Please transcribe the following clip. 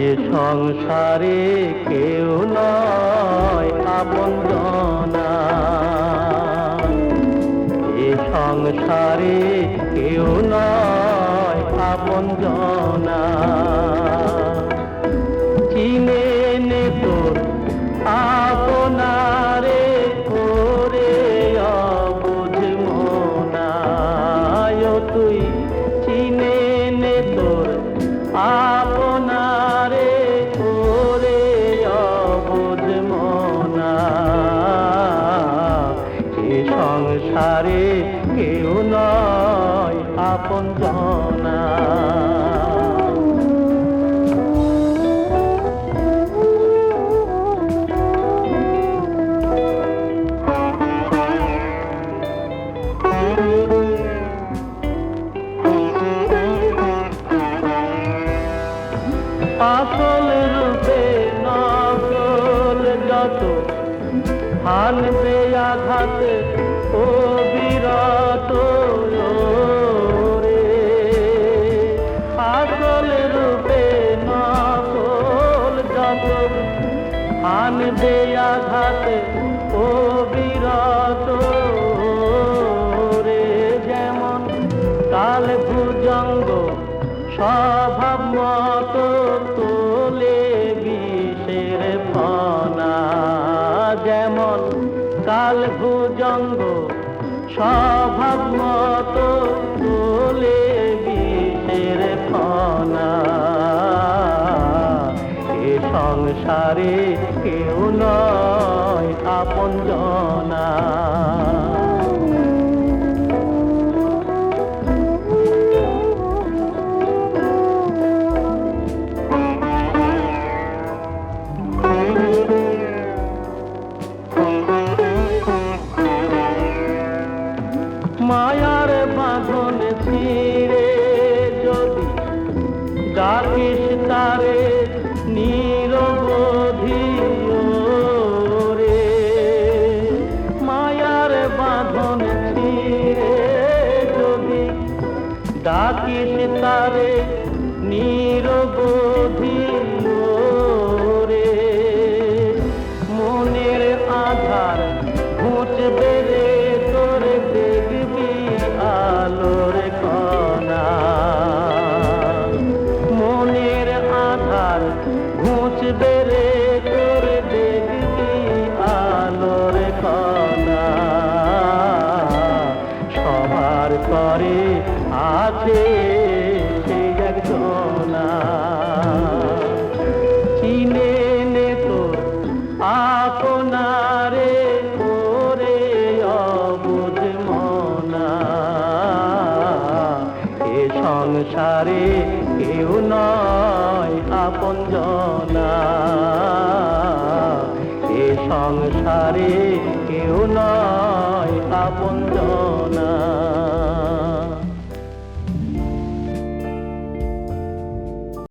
এ সংসারে কেউ নয় আপনজনা, এ সংসারে কেউ নয় আপনজনা। চিনে নে তোর আপনারে করে অবুঝ মনা, তুই চিনে নে তোর আপনারে করে অবুঝ মনা। এ সংসারে কেউ নয় আপনজনা। আসল রূপে নকল যত হানবে আঘাত ও বিরত রে। আসল রূপে নকল যত হানবে আঘাত ও বিরত রে। যেমন কাল ভুজঙ্গ স্বভাব মতো তোলে বিষের ফনা, যেমন কাল ভুজঙ্গ স্বভাব মতো তোলে বিষের ফনা। এ সংসারে কেউ নয় আপনজনা। মায়ার বাঁধন ছিঁড়ে যদি ডাকিস তারে নিরবধি রে। মায়ার বাঁধন ছিঁড়ে যদি ডাকিস তারে নিরবধি রে। মনের আধার ঘুচবে রে তোর দেখবি আলোর কণা। মনের আধার ঘুচবে রে তোর দেখবি আলোর কণা। সবার করে আছে সে একজনা, চিনে নে তোর আপনারে করে অবুঝ মনা। এ সংসারে কেউ নয় আপনজনা, এ সংসারে